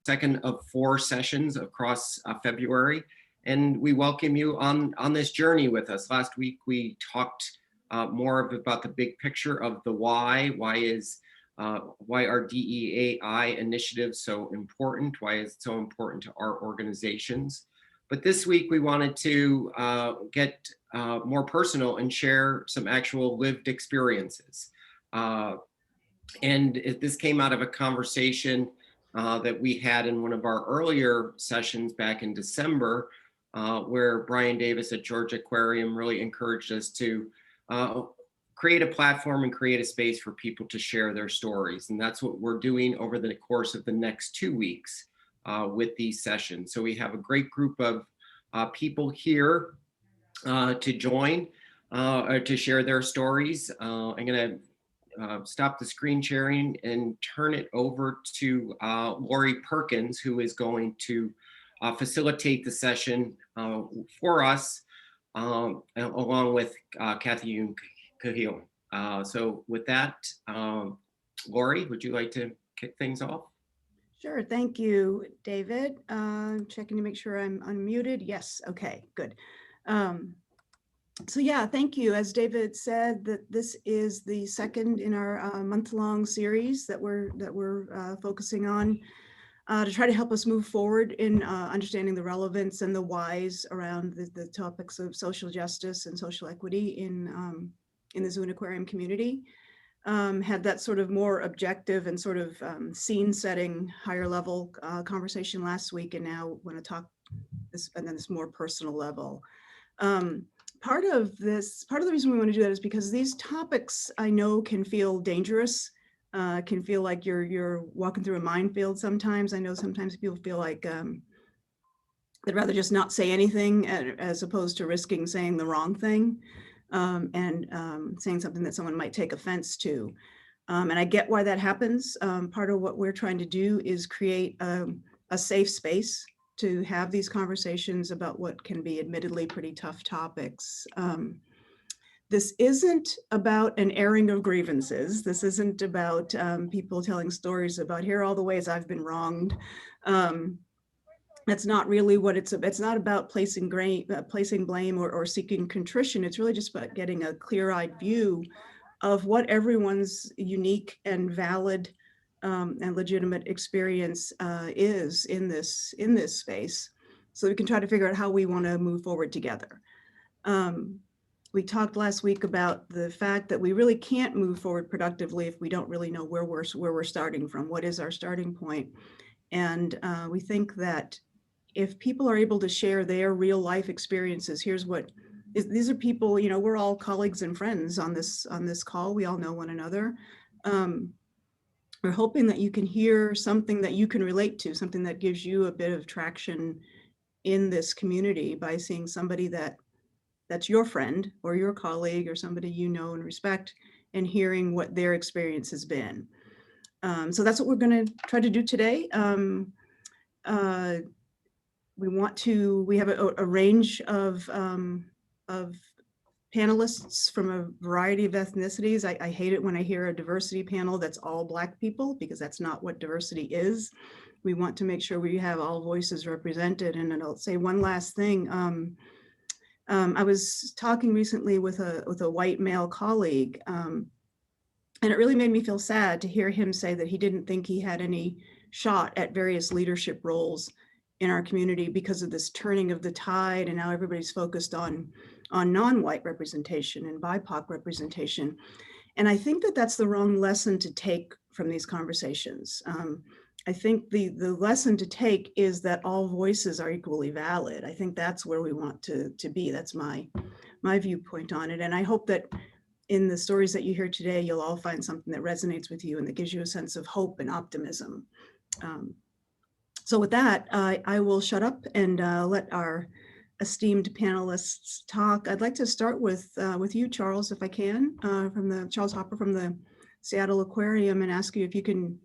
second of 4 sessions across February, and we welcome you on this journey with us. Last week we talked more about the big picture of the why are DEAI initiatives so important? Why is it so important to our organizations? But this week we wanted to get more personal and share some actual lived experiences. And this came out of a conversation that we had in one of our earlier sessions back in December, where Brian Davis at Georgia Aquarium really encouraged us to create a platform and create a space for people to share their stories. And that's what we're doing over the course of the next 2 weeks with these sessions. So we have a great group of people here to join or to share their stories. I'm gonna stop the screen sharing and turn it over to Lori Perkins, who is going to facilitate the session for us, along with Kathy Cahill. So with that, Lori, would you like to kick things off? Sure, thank you, David. Checking to make sure I'm unmuted. Yes, okay, good. So yeah, thank you. As David said, that this is the second in our month-long series that we're focusing on to try to help us move forward in understanding the relevance and the whys around the topics of social justice and social equity in the zoo and aquarium community. Had that sort of more objective and sort of scene setting, higher level conversation last week, and now want to talk this and then this more personal level. Part of the reason we want to do that is because these topics I know can feel dangerous, can feel like you're walking through a minefield sometimes. I know sometimes people feel like they'd rather just not say anything as opposed to risking saying the wrong thing and saying something that someone might take offense to. And I get why that happens. Part of what we're trying to do is create a safe space to have these conversations about what can be admittedly pretty tough topics. This isn't about an airing of grievances. This isn't about people telling stories about here are all the ways I've been wronged. That's not really what it's not about placing blame or seeking contrition. It's really just about getting a clear-eyed view of what everyone's unique and valid and legitimate experience is in this space, so we can try to figure out how we want to move forward together. We talked last week about the fact that we really can't move forward productively if we don't really know where we're starting from. What is our starting point? And we think that if people are able to share their real life experiences, these are people, you know, we're all colleagues and friends on this call. We all know one another. We're hoping that you can hear something that you can relate to, something that gives you a bit of traction in this community by seeing somebody that's your friend or your colleague or somebody you know and respect, and hearing what their experience has been. So that's what we're going to try to do today. We have a range of panelists from a variety of ethnicities. I hate it when I hear a diversity panel that's all Black people, because that's not what diversity is. We want to make sure we have all voices represented. And I'll say one last thing. I was talking recently with a white male colleague, and it really made me feel sad to hear him say that he didn't think he had any shot at various leadership roles in our community because of this turning of the tide, and now everybody's focused on non-white representation and BIPOC representation. And I think that that's the wrong lesson to take from these conversations. I think the lesson to take is that all voices are equally valid. I think that's where we want to be. That's my viewpoint on it. And I hope that in the stories that you hear today, you'll all find something that resonates with you and that gives you a sense of hope and optimism. So with that, I will shut up and let our esteemed panelists talk. I'd like to start with you, Charles, if I can, Charles Hopper from the Seattle Aquarium, and ask you if you can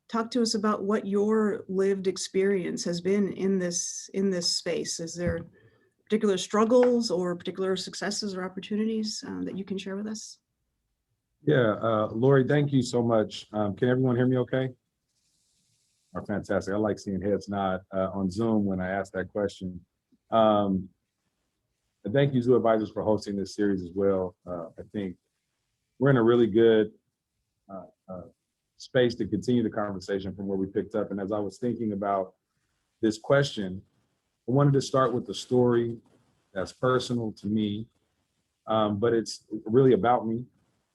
talk to us about what your lived experience has been in this space. Is there particular struggles or particular successes or opportunities that you can share with us? Yeah, Lori, thank you so much. Can everyone hear me okay? are fantastic. I like seeing heads nod on Zoom when I ask that question. And thank you, Zoo Advisors, for hosting this series as well. I think we're in a really good space to continue the conversation from where we picked up. And as I was thinking about this question, I wanted to start with the story that's personal to me, but it's really about me,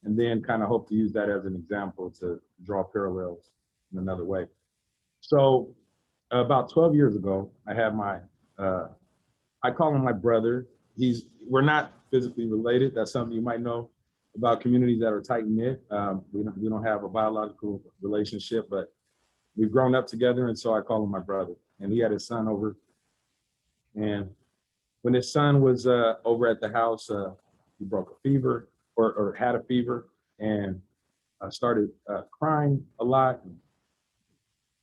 and then kind of hope to use that as an example to draw parallels in another way. So about 12 years ago, I had my, I call him my brother. We're not physically related. That's something you might know about communities that are tight knit. We don't have a biological relationship, but we've grown up together, and so I call him my brother. And he had his son over, and when his son was over at the house, he broke a fever or had a fever, and started crying a lot.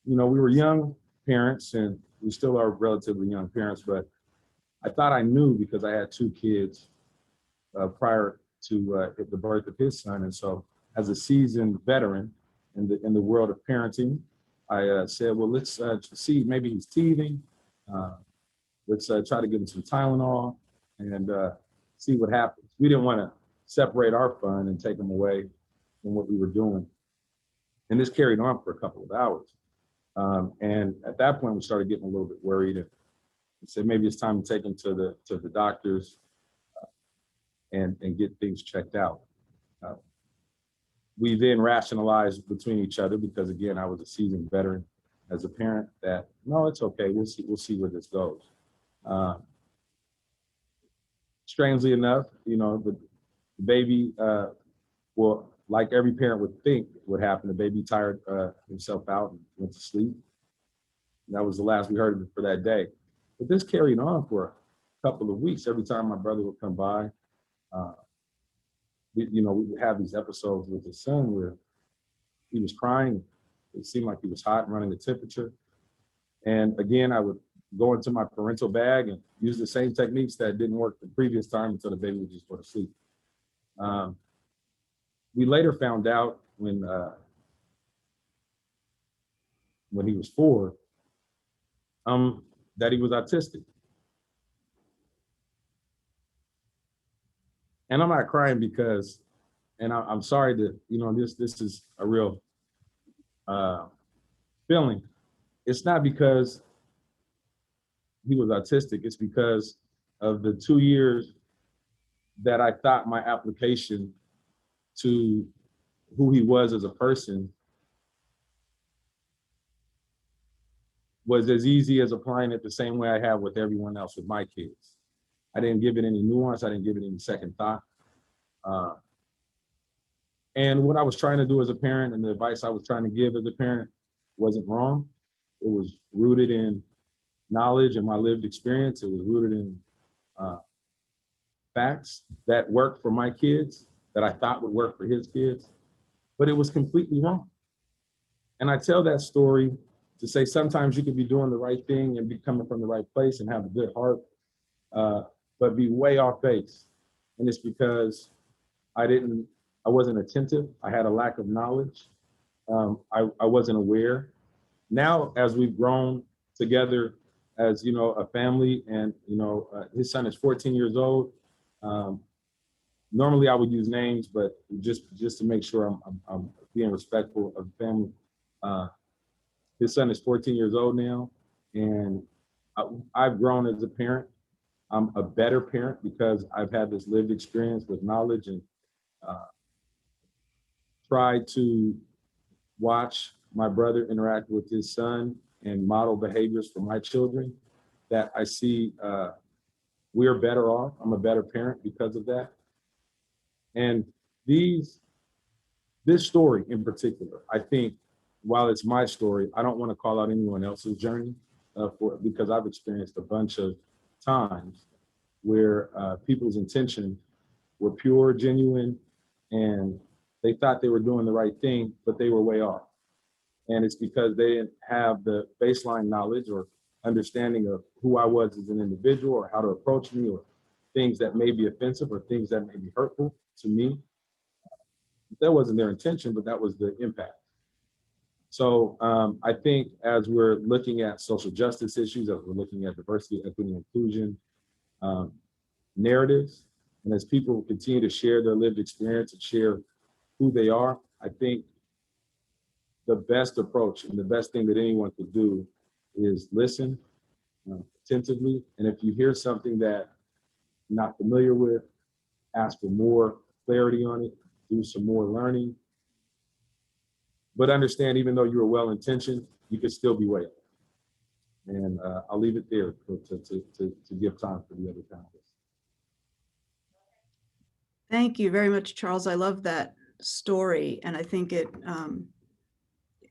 You know, we were young parents, and we still are relatively young parents, but I thought I knew because I had 2 kids prior to the birth of his son. And so as a seasoned veteran in the world of parenting, I said, well, let's see, maybe he's teething. Let's try to give him some Tylenol and see what happens. We didn't want to separate our fun and take him away from what we were doing. And this carried on for a couple of hours. And at that point, we started getting a little bit worried and said, maybe it's time to take him to the doctors and get things checked out. We then rationalized between each other because, again, I was a seasoned veteran as a parent that, no, it's okay. We'll see where this goes. Strangely enough, you know, the baby, well, like every parent would think would happen, the baby tired himself out and went to sleep. And that was the last we heard of it for that day. But this carried on for a couple of weeks. Every time my brother would come by, we would have these episodes with his son where he was crying. It seemed like he was hot and running the temperature. And again, I would go into my parental bag and use the same techniques that didn't work the previous time until the baby would just go to sleep. We later found out when he was 4, that he was autistic. And I'm not crying because, and I'm sorry to, you know, this is a real feeling. It's not because he was autistic. It's because of the 2 years that I thought my application to who he was as a person was as easy as applying it the same way I have with everyone else with my kids. I didn't give it any nuance. I didn't give it any second thought. And what I was trying to do as a parent and the advice I was trying to give as a parent wasn't wrong. It was rooted in knowledge and my lived experience. It was rooted in facts that worked for my kids, that I thought would work for his kids, but it was completely wrong. And I tell that story to say sometimes you could be doing the right thing and be coming from the right place and have a good heart, but be way off base. And it's because I wasn't attentive. I had a lack of knowledge. I wasn't aware. Now, as we've grown together as, you know, a family, and, you know, his son is 14 years old. Normally I would use names, but just to make sure I'm being respectful of the family. His son is 14 years old now, and I've grown as a parent. I'm a better parent because I've had this lived experience with knowledge and tried to watch my brother interact with his son and model behaviors for my children that I see we're better off. I'm a better parent because of that. And this story in particular, I think, while it's my story, I don't want to call out anyone else's journey because I've experienced a bunch of times where people's intentions were pure, genuine, and they thought they were doing the right thing, but they were way off. And it's because they didn't have the baseline knowledge or understanding of who I was as an individual or how to approach me or things that may be offensive or things that may be hurtful to me. That wasn't their intention, but that was the impact. So I think as we're looking at social justice issues, as we're looking at diversity, equity, inclusion narratives, and as people continue to share their lived experience and share who they are, I think the best approach and the best thing that anyone could do is listen attentively. And if you hear something that you're not familiar with, ask for more clarity on it, do some more learning. But understand, even though you were well-intentioned, you could still be waiting. And I'll leave it there to give time for the other panelists. Thank you very much, Charles. I love that story, and I think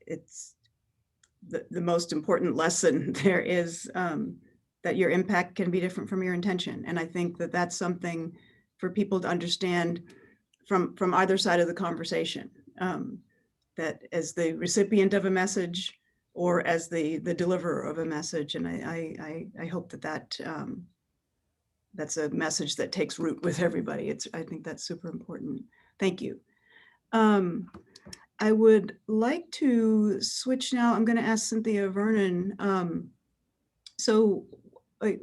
it's the most important lesson there is that your impact can be different from your intention. And I think that that's something for people to understand from either side of the conversation, that as the recipient of a message or as the deliverer of a message. And I hope that that's a message that takes root with everybody. I think that's super important. Thank you. I would like to switch now. I'm going to ask Cynthia Vernon. So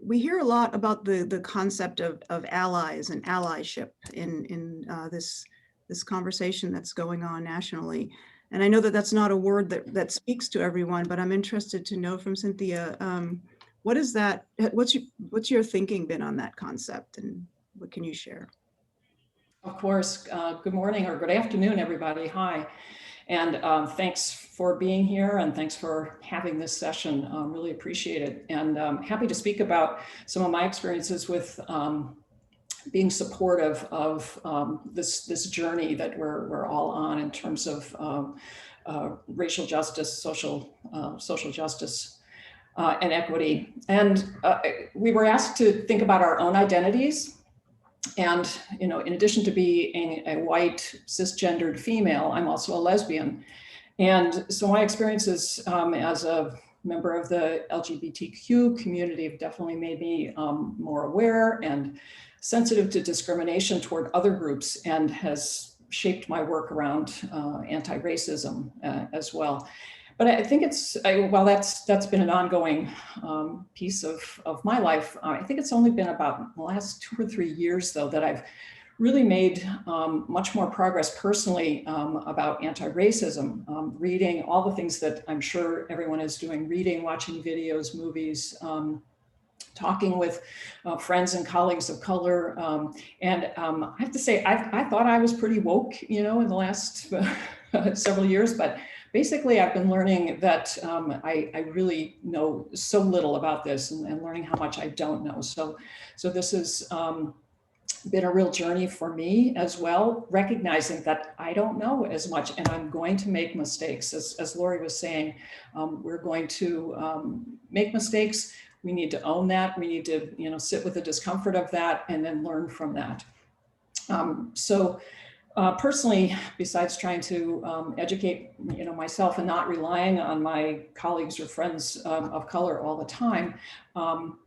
we hear a lot about the concept of allies and allyship in this conversation that's going on nationally. And I know that that's not a word that speaks to everyone, but I'm interested to know from Cynthia, what is that? What's your thinking been on that concept, and what can you share? Of course. Good morning or good afternoon, everybody. Hi. And thanks for being here, and thanks for having this session. Really appreciate it. And happy to speak about some of my experiences with being supportive of this journey that we're all on in terms of racial justice, social justice, and equity. And we were asked to think about our own identities. And, in addition to being a white cisgendered female, I'm also a lesbian. And so my experiences as a member of the LGBTQ community have definitely made me more aware and sensitive to discrimination toward other groups, and has shaped my work around anti-racism as well. But I think while that's been an ongoing piece of my life, I think it's only been about the last 2 or 3 years, though, that I've really made much more progress personally about anti-racism, reading all the things that I'm sure everyone is doing, reading, watching videos, movies, talking with friends and colleagues of color. And I have to say, I thought I was pretty woke, in the last several years, but basically I've been learning that I really know so little about this, and learning how much I don't know. So this has been a real journey for me as well, recognizing that I don't know as much, and I'm going to make mistakes. As Lori was saying, we're going to make mistakes. We need to own that. We need to, sit with the discomfort of that and then learn from that. Personally, besides trying to educate, myself and not relying on my colleagues or friends of color all the time, I'm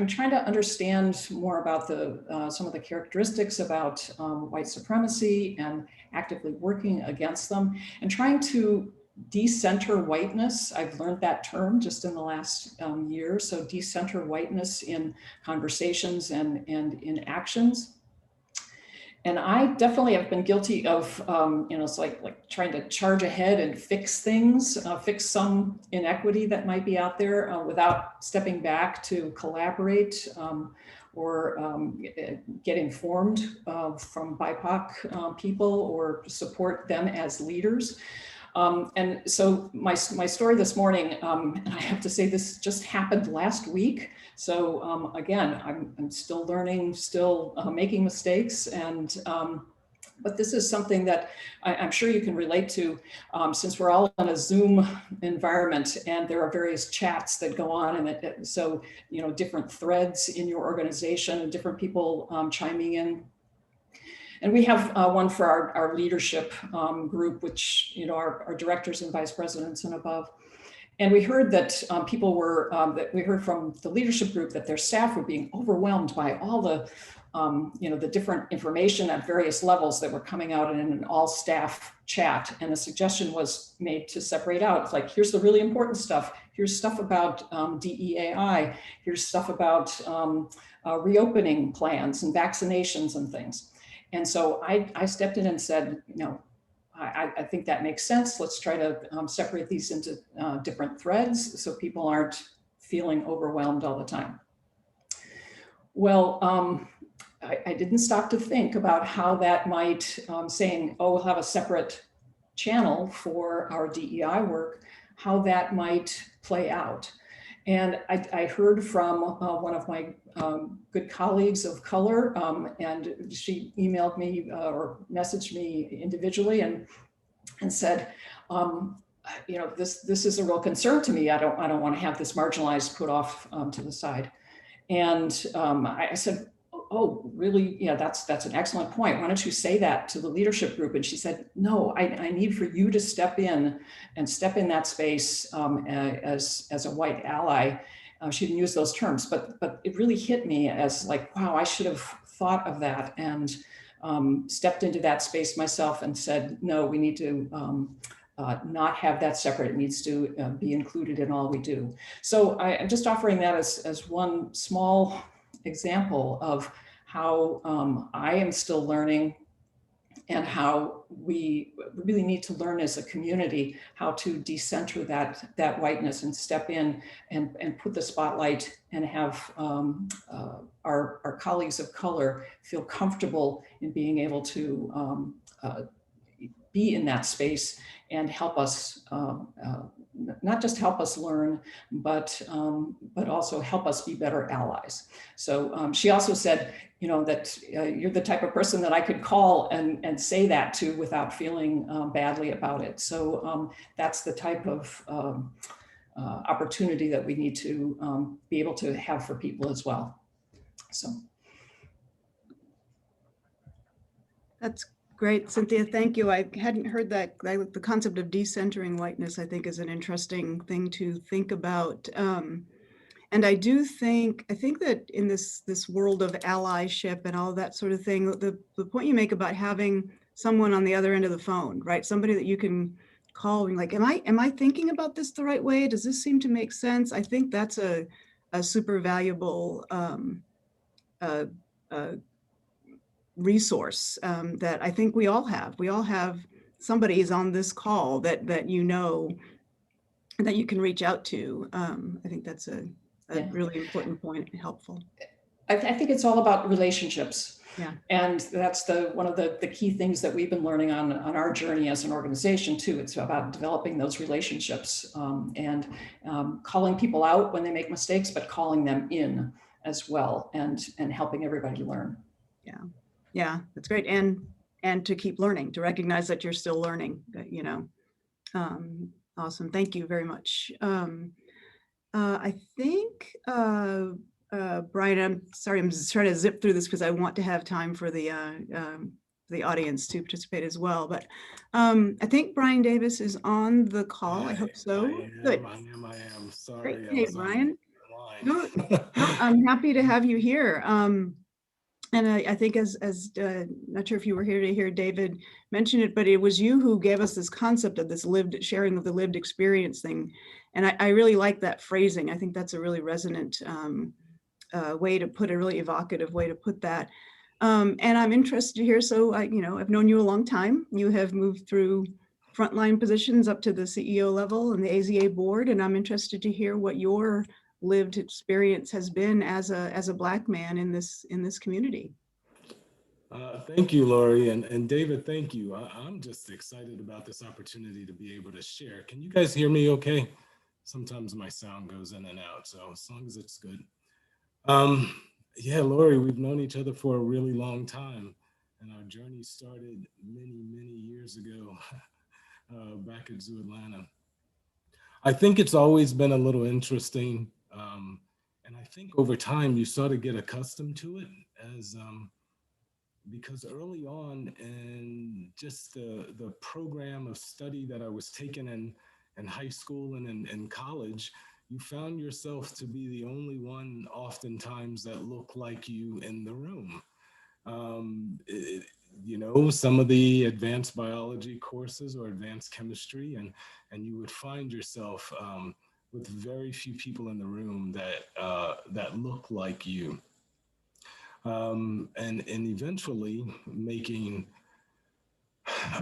trying to understand more about some of the characteristics about white supremacy, and actively working against them, and trying to decenter whiteness. I've learned that term just in the last year. So decenter whiteness in conversations and in actions. And I definitely have been guilty of, it's like trying to charge ahead and fix things, fix some inequity that might be out there without stepping back to collaborate or get informed from BIPOC people, or support them as leaders. And so my story this morning, and I have to say this just happened last week. So again, I'm still learning, still making mistakes, and but this is something that I'm sure you can relate to, since we're all in a Zoom environment, and there are various chats that go on, and so different threads in your organization and different people chiming in. And we have one for our leadership group, which our directors and vice presidents and above. And we heard that we heard from the leadership group that their staff were being overwhelmed by all the the different information at various levels that were coming out in an all staff chat. And a suggestion was made to separate out. It's like, here's the really important stuff. Here's stuff about DEAI. Here's stuff about reopening plans and vaccinations and things. And so I stepped in and said, I think that makes sense. Let's try to separate these into different threads so people aren't feeling overwhelmed all the time. Well, I didn't stop to think about how that might, saying, oh, we'll have a separate channel for our DEI work, how that might play out. And I heard from one of my good colleagues of color, and she emailed me or messaged me individually and said, this is a real concern to me. I don't want to have this marginalized put off to the side. And I said, oh, really? Yeah, that's an excellent point. Why don't you say that to the leadership group? And she said, no, I need for you to step in that space as a white ally. She didn't use those terms, but it really hit me as like, wow, I should have thought of that and stepped into that space myself and said, no, we need to not have that separate. It needs to be included in all we do. So I'm just offering that as one small example of how I am still learning and how we really need to learn as a community how to decenter that whiteness and step in and put the spotlight and have our colleagues of color feel comfortable in being able to be in that space and help us, not just help us learn, but also help us be better allies. So she also said, that you're the type of person that I could call and say that to without feeling badly about it. So that's the type of opportunity that we need to be able to have for people as well. So. That's great, Cynthia, thank you. I hadn't heard that. The concept of decentering whiteness, I think, is an interesting thing to think about. And I think that in this world of allyship and all that sort of thing, the point you make about having someone on the other end of the phone, right? Somebody that you can call and like, am I thinking about this the right way? Does this seem to make sense? I think that's a super valuable resource that I think we all have. We all have somebody is on this call that that you can reach out to. I think that's a really important point and helpful. I think it's all about relationships. Yeah. And that's one of the key things that we've been learning on our journey as an organization too. It's about developing those relationships and calling people out when they make mistakes, but calling them in as well and helping everybody learn. Yeah. Yeah, that's great. And to keep learning, to recognize that you're still learning, awesome. Thank you very much. I think, Brian, I'm sorry, I'm just trying to zip through this because I want to have time for the audience to participate as well. But I think Brian Davis is on the call. I hope so. Good. I am. Sorry. Great. Hey, Brian. No, I'm happy to have you here. And I think as not sure if you were here to hear David mention it, but it was you who gave us this concept of this sharing of the lived experience thing. And I really like that phrasing. I think that's a really resonant way to put a really evocative way to put that. And I'm interested to hear, so I've known you a long time. You have moved through frontline positions up to the CEO level and the AZA board. And I'm interested to hear what your lived experience has been as a Black man in this community. Thank you, Lori, and David, thank you. I'm just excited about this opportunity to be able to share. Can you guys hear me okay? Sometimes my sound goes in and out, so as long as it's good. Yeah, Lori, we've known each other for a really long time, and our journey started many, many years ago back at Zoo Atlanta. I think it's always been a little interesting. And I think over time you sort of get accustomed to it because early on in just the program of study that I was taking in high school and in college, you found yourself to be the only one oftentimes that looked like you in the room. You know, some of the advanced biology courses or advanced chemistry, and you would find yourself with very few people in the room that look like you. And eventually making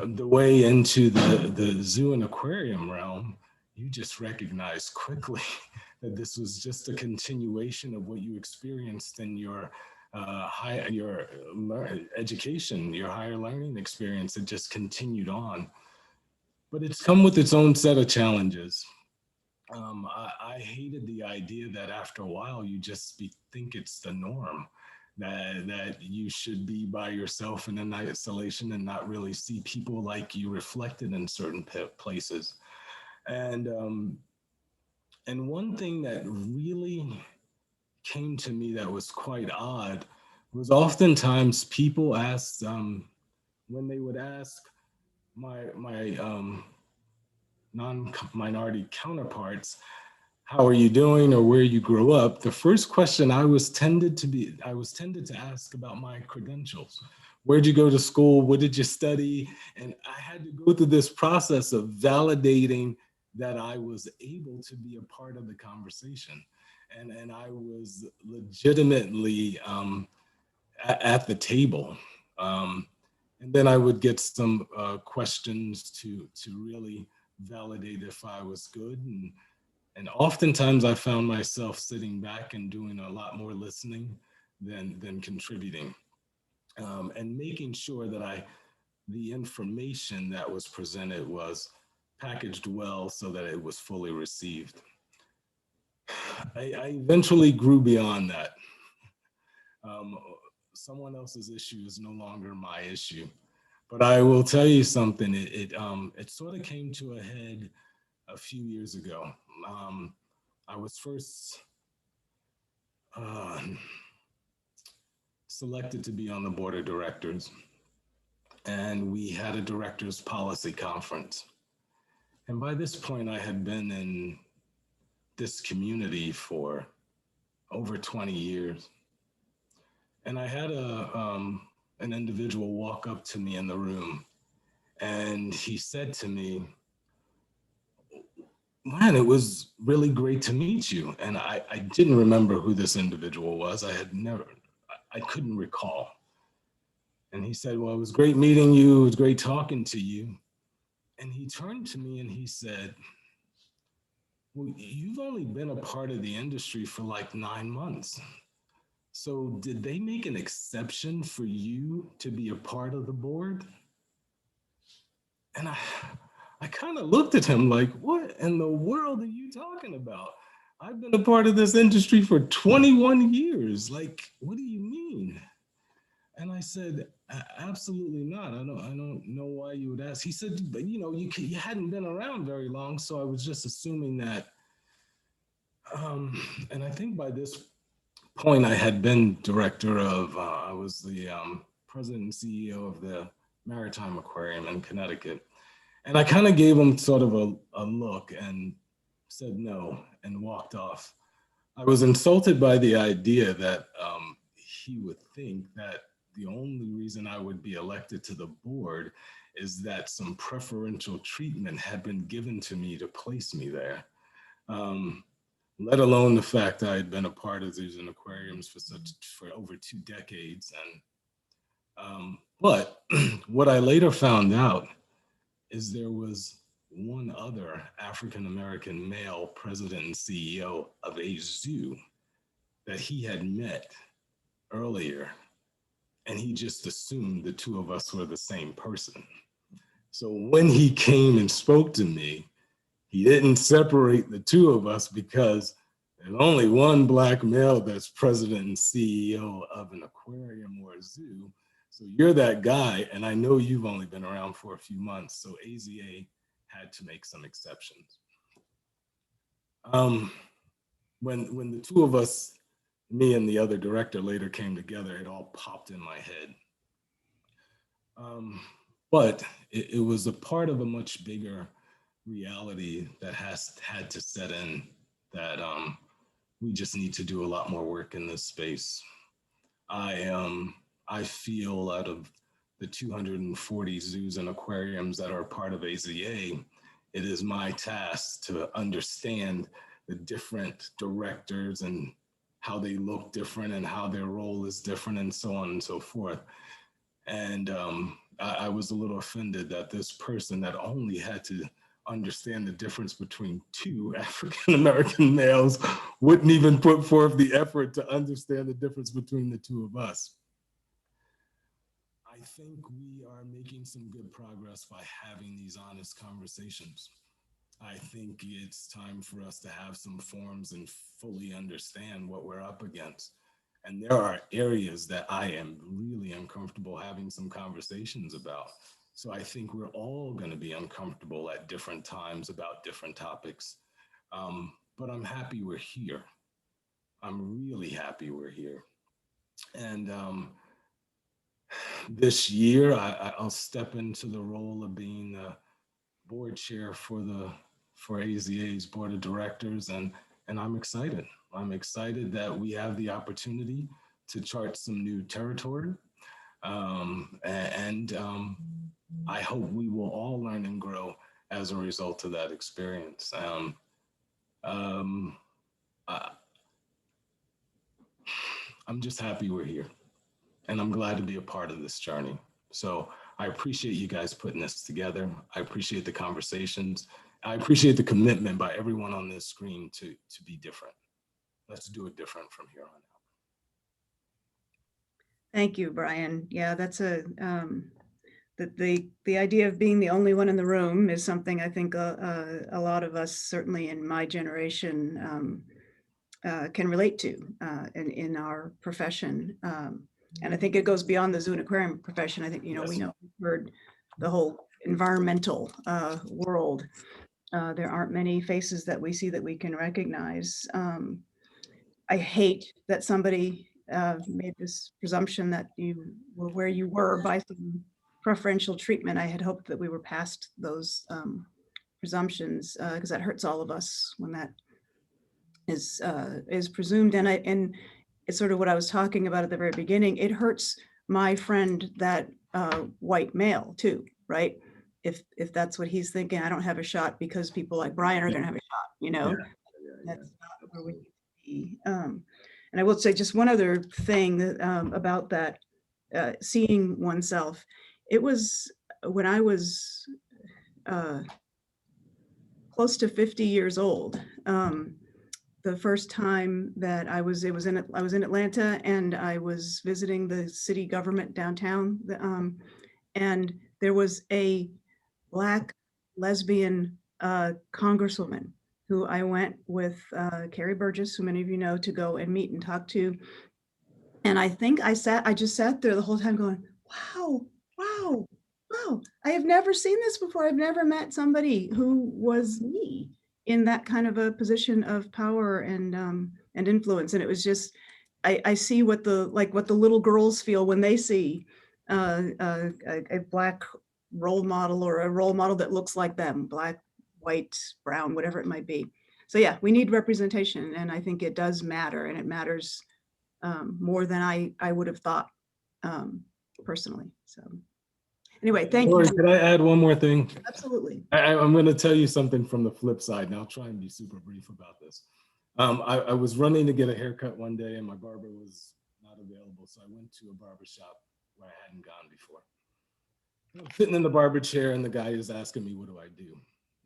the way into the zoo and aquarium realm, you just recognize quickly that this was just a continuation of what you experienced in your education, your higher learning experience. It just continued on, but it's come with its own set of challenges. I hated the idea that after a while you just think it's the norm, that you should be by yourself and in isolation and not really see people like you reflected in certain places. And one thing that really came to me that was quite odd was oftentimes people asked, when they would ask my non-minority counterparts, how are you doing or where you grew up, the first question I was tended to ask about my credentials. Where'd you go to school? What did you study? And I had to go through this process of validating that I was able to be a part of the conversation. And I was legitimately at the table. And then I would get some questions to really validate if I was good. And oftentimes I found myself sitting back and doing a lot more listening than contributing, and making sure that the information that was presented was packaged well so that it was fully received. I eventually grew beyond that. Someone else's issue is no longer my issue. But I will tell you something, it sort of came to a head a few years ago. I was first selected to be on the board of directors, and we had a directors policy conference. And by this point, I had been in this community for over 20 years. And I had an individual walk up to me in the room, and he said to me, man, it was really great to meet you. And I didn't remember who this individual was. I couldn't recall. And he said, well, it was great meeting you. It was great talking to you. And he turned to me and he said, well, you've only been a part of the industry for like 9 months. So did they make an exception for you to be a part of the board? And I kind of looked at him like, what in the world are you talking about? I've been a part of this industry for 21 years. Like, what do you mean? And I said, absolutely not. I don't know why you would ask. He said, but you know, you hadn't been around very long. So I was just assuming that. And I think by this point I had been director of, I was the president and CEO of the Maritime Aquarium in Connecticut. And I kind of gave him sort of a look and said no and walked off. I was insulted by the idea that he would think that the only reason I would be elected to the board is that some preferential treatment had been given to me to place me there. Let alone the fact I had been a part of zoos and aquariums for over 2 decades. And but what I later found out is there was one other African-American male president and CEO of a zoo that he had met earlier, and he just assumed the two of us were the same person. So when he came and spoke to me, he didn't separate the two of us because there's only one Black male that's president and CEO of an aquarium or a zoo. So you're that guy, and I know you've only been around for a few months, so AZA had to make some exceptions. When the two of us, me and the other director, later came together, it all popped in my head. But it was a part of a much bigger reality that had to set in, that we just need to do a lot more work in this space. I I feel out of the 240 zoos and aquariums that are part of AZA, it is my task to understand the different directors and how they look different and how their role is different and so on and so forth. And I was a little offended that this person that only had to understand the difference between two African-American males wouldn't even put forth the effort to understand the difference between the two of us. I think we are making some good progress by having these honest conversations. I think it's time for us to have some forums and fully understand what we're up against. And there are areas that I am really uncomfortable having some conversations about. So I think we're all going to be uncomfortable at different times about different topics. But I'm happy we're here. I'm really happy we're here. And this year, I'll step into the role of being the board chair for AZA's board of directors, and I'm excited. I'm excited that we have the opportunity to chart some new territory, and I hope we will all learn and grow as a result of that experience. I'm just happy we're here. And I'm glad to be a part of this journey. So I appreciate you guys putting this together. I appreciate the conversations. I appreciate the commitment by everyone on this screen to be different. Let's do it different from here on out. Thank you, Brian. Yeah, that's the idea of being the only one in the room is something I think a lot of us, certainly in my generation, can relate to in our profession. And I think it goes beyond the zoo and aquarium profession. I think, you know, Yes. we've heard the whole environmental world. There aren't many faces that we see that we can recognize. I hate that somebody made this presumption that you were where you were by some preferential treatment. I had hoped that we were past those presumptions because that hurts all of us when that is presumed. And it's sort of what I was talking about at the very beginning. It hurts my friend, that white male too, right? If that's what he's thinking, I don't have a shot because people like Brian are going to have a shot, you know? That's not where we need to be. And I will say just one other thing that, about that, seeing oneself. It was when I was close to 50 years old. The first time that I was in Atlanta, and I was visiting the city government downtown, and there was a Black lesbian congresswoman who I went with Carrie Burgess, who many of you know, to go and meet and talk to. And I think I just sat there the whole time going, wow, wow, wow. I have never seen this before. I've never met somebody who was me in that kind of a position of power and influence. And it was just, I see what the little girls feel when they see a Black role model, or a role model that looks like them, Black, white, brown, whatever it might be. So yeah, we need representation, and I think it does matter, and it matters more than I would have thought personally. So anyway, thank Lori, you. could I add one more thing? Absolutely. I'm going to tell you something from the flip side, and I'll try and be super brief about this. I was running to get a haircut one day, and my barber was not available, so I went to a barber shop where I hadn't gone before. I'm sitting in the barber chair, and the guy is asking me, what do I do?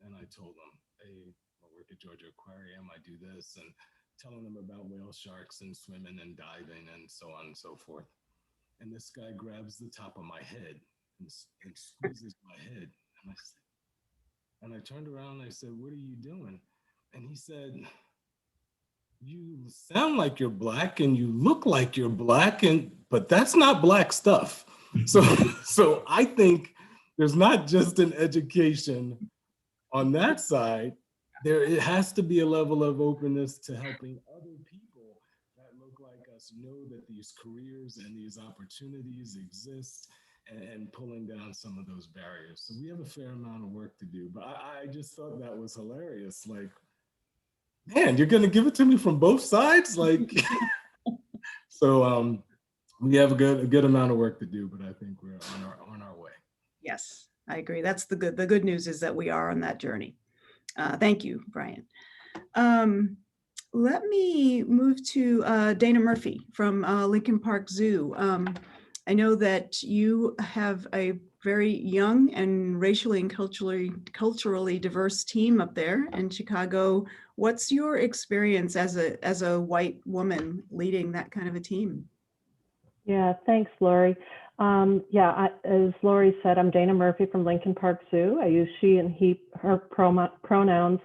And I told him, hey, I work at Georgia Aquarium, I do this, and telling him about whale sharks and swimming and diving and so on and so forth. And this guy grabs the top of my head and squeezes my head. And I turned around and I said, what are you doing? And he said, you sound like you're Black and you look like you're Black, but that's not Black stuff. So I think there's not just an education on that side. It has to be a level of openness to helping other people that look like us know that these careers and these opportunities exist, and pulling down some of those barriers. So we have a fair amount of work to do, but I just thought that was hilarious. Like, man, you're going to give it to me from both sides? Like, so we have a good amount of work to do, but I think we're on our way. Yes, I agree. That's the good news is that we are on that journey. Thank you, Brian. Let me move to Dana Murphy from Lincoln Park Zoo. I know that you have a very young and racially and culturally diverse team up there in Chicago. What's your experience as a white woman leading that kind of a team? Yeah, thanks, Lori. As Lori said, I'm Dana Murphy from Lincoln Park Zoo. I use she and he, her pronouns.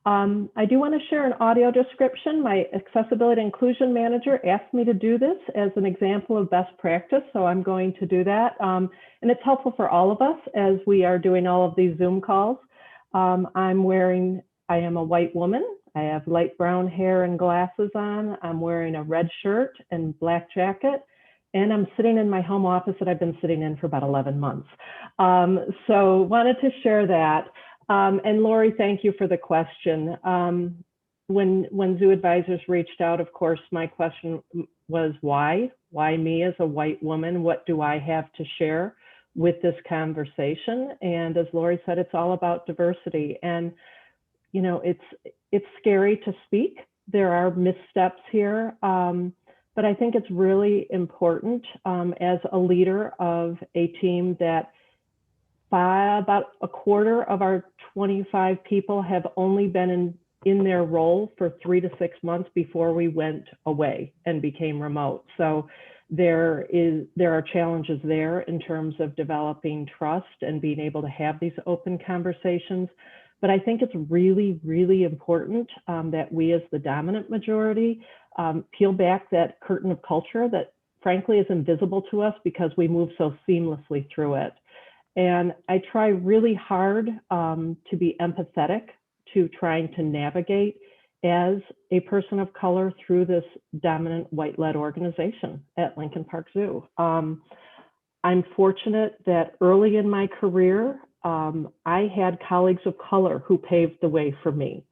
I do want to share an audio description. My accessibility inclusion manager asked me to do this as an example of best practice, so I'm going to do that. And it's helpful for all of us as we are doing all of these Zoom calls. I am a white woman. I have light brown hair and glasses on. I'm wearing a red shirt and black jacket. And I'm sitting in my home office that I've been sitting in for about 11 months. So wanted to share that. And Lori, thank you for the question. When Zoo Advisors reached out, of course, my question was why? Why me as a white woman? What do I have to share with this conversation? And as Lori said, it's all about diversity. And you know, it's scary to speak. There are missteps here. But I think it's really important as a leader of a team that about a quarter of our 25 people have only been in their role for 3 to 6 months before we went away and became remote. So there are challenges there in terms of developing trust and being able to have these open conversations. But I think it's really, really important that we as the dominant majority peel back that curtain of culture that frankly is invisible to us because we move so seamlessly through it. And I try really hard to be empathetic to trying to navigate as a person of color through this dominant white-led organization at Lincoln Park Zoo. I'm fortunate that early in my career, I had colleagues of color who paved the way for me.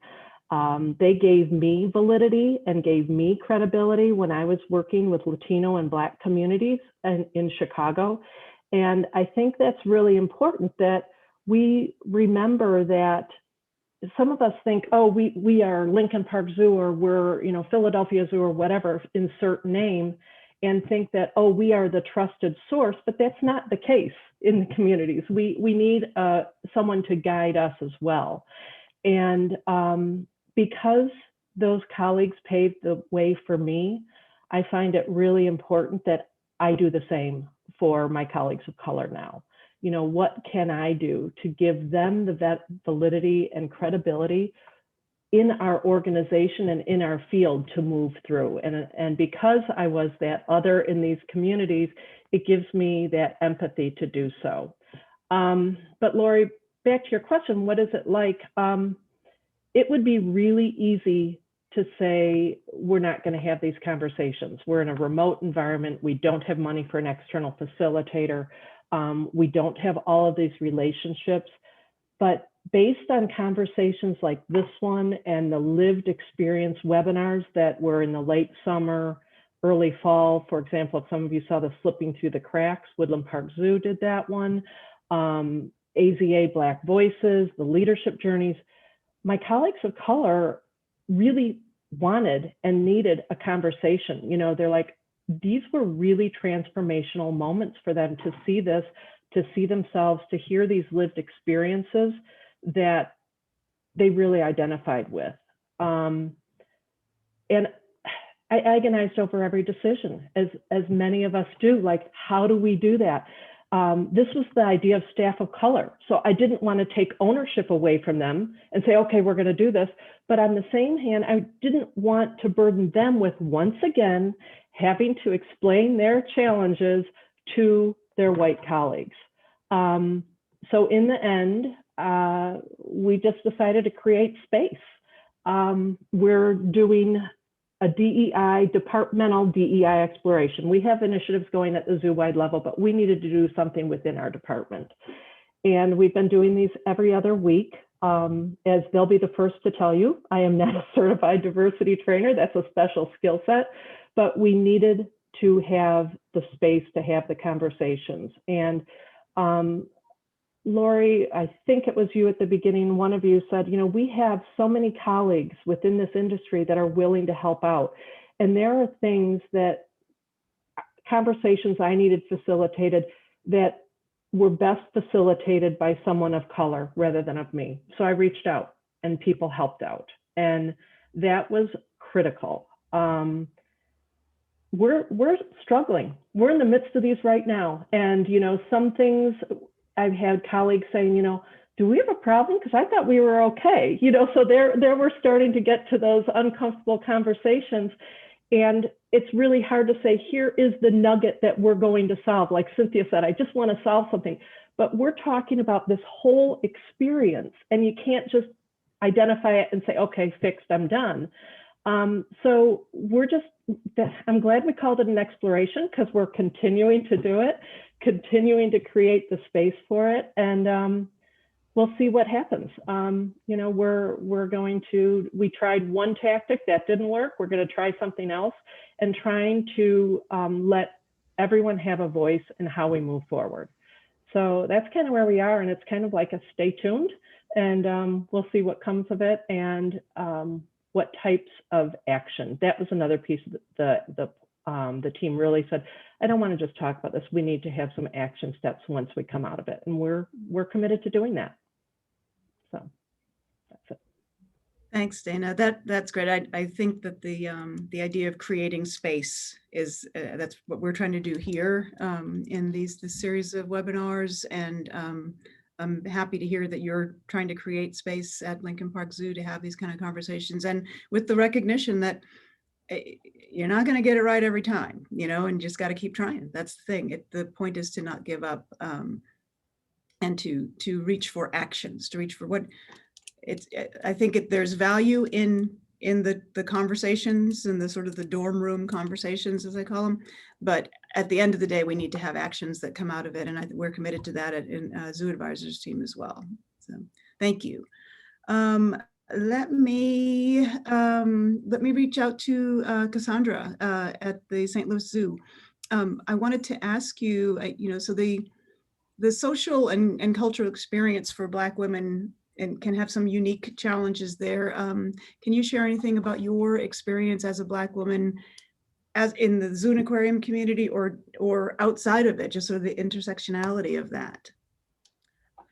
They gave me validity and gave me credibility when I was working with Latino and Black communities in Chicago. And I think that's really important that we remember that some of us think, oh, we are Lincoln Park Zoo or we're, you know, Philadelphia Zoo or whatever, insert name, and think that, oh, we are the trusted source, but that's not the case in the communities. We need someone to guide us as well. And because those colleagues paved the way for me, I find it really important that I do the same for my colleagues of color now. You know, what can I do to give them the validity and credibility in our organization and in our field to move through? And because I was that other in these communities, it gives me that empathy to do so. But Lori, back to your question, what is it like? It would be really easy to say, we're not going to have these conversations. We're in a remote environment. We don't have money for an external facilitator. We don't have all of these relationships. But based on conversations like this one and the lived experience webinars that were in the late summer, early fall, for example, if some of you saw the Slipping Through the Cracks, Woodland Park Zoo did that one, AZA Black Voices, the leadership journeys, my colleagues of color really wanted and needed a conversation. You know, they're like, these were really transformational moments for them to see this, to see themselves, to hear these lived experiences that they really identified with. And I agonized over every decision, as many of us do, like, how do we do that? This was the idea of staff of color. So I didn't want to take ownership away from them and say, okay, we're going to do this. But on the same hand, I didn't want to burden them with, once again, having to explain their challenges to their white colleagues. So in the end, we just decided to create space. We're doing a DEI, departmental DEI exploration. We have initiatives going at the zoo-wide level, but we needed to do something within our department. And we've been doing these every other week. As they'll be the first to tell you, I am not a certified diversity trainer. That's a special skill set, but we needed to have the space to have the conversations. And Lori, I think it was you at the beginning, one of you said, you know, we have so many colleagues within this industry that are willing to help out. And there are things that, conversations I needed facilitated that were best facilitated by someone of color rather than of me. So I reached out and people helped out. And that was critical. We're struggling. We're in the midst of these right now. And, you know, some things I've had colleagues saying, you know, do we have a problem? Because I thought we were okay. You know, so there we're starting to get to those uncomfortable conversations. And it's really hard to say, here is the nugget that we're going to solve. Like Cynthia said, I just want to solve something. But we're talking about this whole experience, and you can't just identify it and say, okay, fixed, I'm done. So I'm glad we called it an exploration, because we're continuing to do it, continuing to create the space for it. And we'll see what happens. You know, we tried one tactic that didn't work. We're going to try something else, and trying to let everyone have a voice in how we move forward. So that's kind of where we are. And it's kind of like a stay tuned, and we'll see what comes of it, and what types of action. That was another piece of the team really said, I don't want to just talk about this. We need to have some action steps once we come out of it. And we're committed to doing that. So that's it. Thanks, Dana. That's great. I think that the idea of creating space is that's what we're trying to do here in this series of webinars. And I'm happy to hear that you're trying to create space at Lincoln Park Zoo to have these kind of conversations, and with the recognition that you're not going to get it right every time, you know, and just got to keep trying. That's the thing. The point is to not give up, and to reach for actions, to reach for what it's. I think there's value in the conversations and the sort of the dorm room conversations, as I call them. But at the end of the day, we need to have actions that come out of it, and we're committed to that in Zoo Advisors team as well. So thank you. Let me reach out to Cassandra at the St. Louis Zoo. I wanted to ask you, you know, so the social and cultural experience for Black women can have some unique challenges there. Can you share anything about your experience as a Black woman, as in the Zoo and Aquarium community, or outside of it, just sort of the intersectionality of that?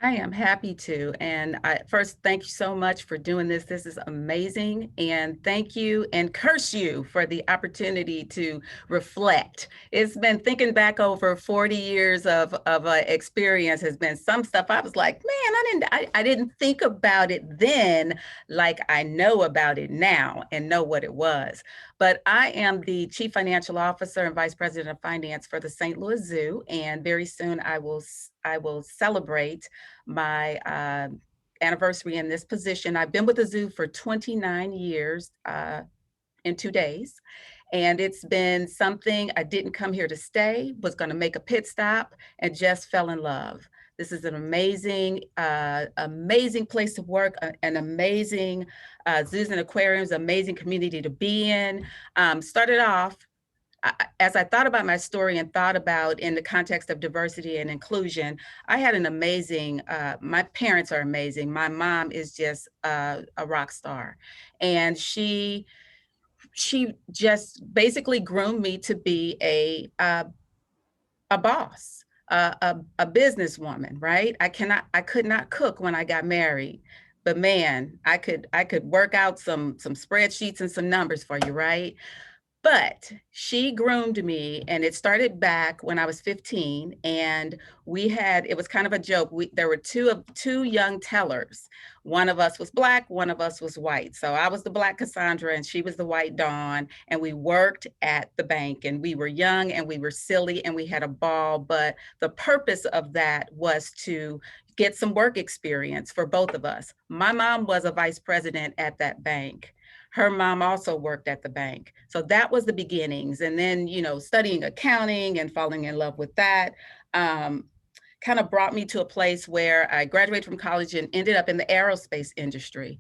I am happy to. And first, thank you so much for doing this. This is amazing. And thank you and curse you for the opportunity to reflect. It's been thinking back over 40 years of experience has been some stuff I was like, man, I didn't think about it then like I know about it now and know what it was. But I am the Chief Financial Officer and Vice President of Finance for the St. Louis Zoo. And very soon I will celebrate my anniversary in this position. I've been with the zoo for 29 years in 2 days. And it's been something I didn't come here to stay, was going to make a pit stop, and just fell in love. This is an amazing, amazing place to work, an amazing zoos and aquariums, amazing community to be in. Started off, as I thought about my story and thought about in the context of diversity and inclusion, I had an amazing, my parents are amazing. My mom is just a rock star. And she just basically groomed me to be a boss. A businesswoman, right? I could not cook when I got married, but man, I could work out some spreadsheets and some numbers for you, right? But she groomed me, and it started back when I was 15, and it was kind of a joke. There were two young tellers. One of us was Black, one of us was white. So I was the Black Cassandra and she was the white Dawn, and we worked at the bank, and we were young and we were silly and we had a ball. But the purpose of that was to get some work experience for both of us. My mom was a vice president at that bank. Her mom also worked at the bank. So that was the beginnings. And then, you know, studying accounting and falling in love with that kind of brought me to a place where I graduated from college and ended up in the aerospace industry.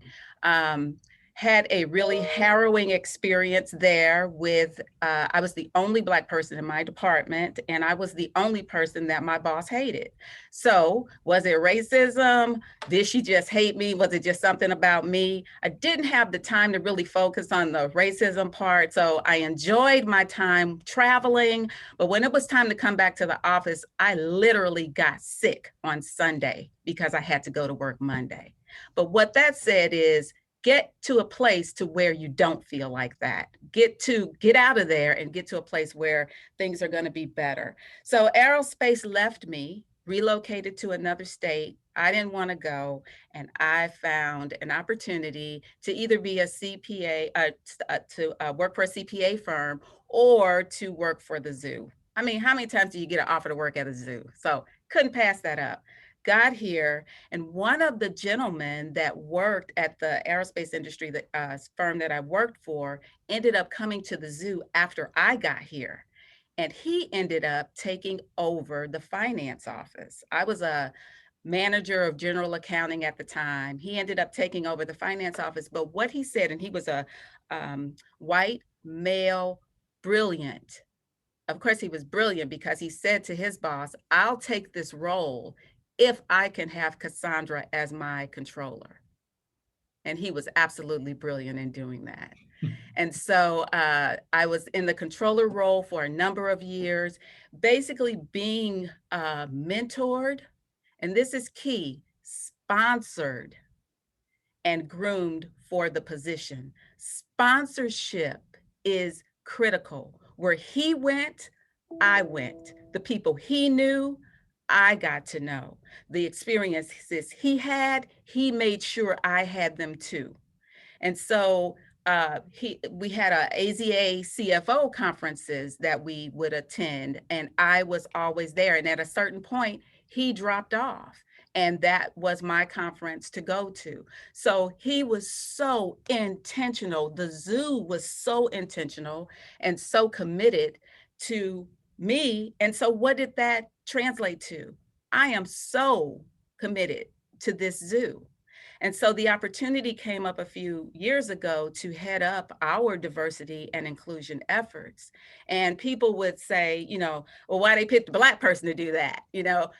had a really harrowing experience there with, I was the only Black person in my department, and I was the only person that my boss hated. So was it racism? Did she just hate me? Was it just something about me? I didn't have the time to really focus on the racism part. So I enjoyed my time traveling, but when it was time to come back to the office, I literally got sick on Sunday because I had to go to work Monday. But what that said is, get to a place to where you don't feel like that. Get out of there and get to a place where things are going to be better. So aerospace left me, relocated to another state. I didn't want to go, and I found an opportunity to either be a CPA, to work for a CPA firm, or to work for the zoo. I mean, how many times do you get an offer to work at a zoo? So couldn't pass that up. Got here, and one of the gentlemen that worked at the aerospace industry, the firm that I worked for, ended up coming to the zoo after I got here. And he ended up taking over the finance office. I was a manager of general accounting at the time. He ended up taking over the finance office. But what he said, and he was a white male, brilliant. Of course, he was brilliant because he said to his boss, I'll take this role if I can have Cassandra as my controller. And he was absolutely brilliant in doing that. And so I was in the controller role for a number of years, basically being mentored, and this is key, sponsored and groomed for the position. Sponsorship is critical. Where he went, I went. The people he knew, I got to know. The experiences he had, he made sure I had them too. And so we had a AZA CFO conferences that we would attend, and I was always there. And at a certain point, he dropped off, and that was my conference to go to. So he was so intentional. The zoo was so intentional and so committed to me. And so what did that translate to? I am so committed to this zoo. And so the opportunity came up a few years ago to head up our diversity and inclusion efforts. And people would say, well, why they picked a Black person to do that?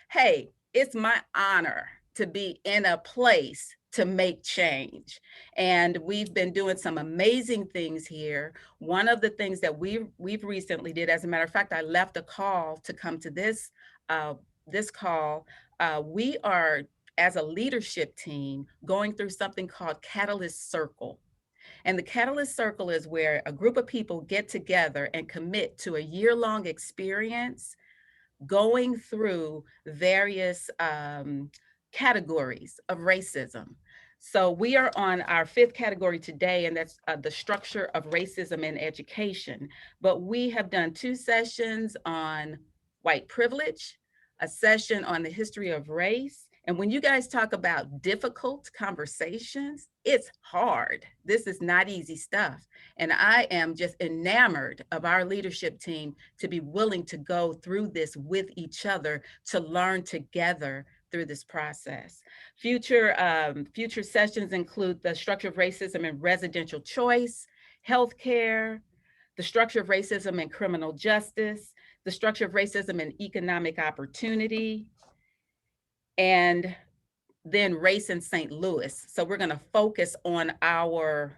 Hey, it's my honor to be in a place to make change. And we've been doing some amazing things here. One of the things that we've recently did, as a matter of fact, I left a call to come to this call. We are, as a leadership team, going through something called Catalyst Circle. And the Catalyst Circle is where a group of people get together and commit to a year-long experience going through various categories of racism. So we are on our 5th category today, and that's the structure of racism in education. But we have done 2 sessions on white privilege, a session on the history of race. And when you guys talk about difficult conversations, it's hard. This is not easy stuff. And I am just enamored of our leadership team to be willing to go through this with each other, to learn together through this process. Future sessions include the structure of racism in residential choice, healthcare, the structure of racism in criminal justice, the structure of racism in economic opportunity, and then race in St. Louis. So we're going to focus on our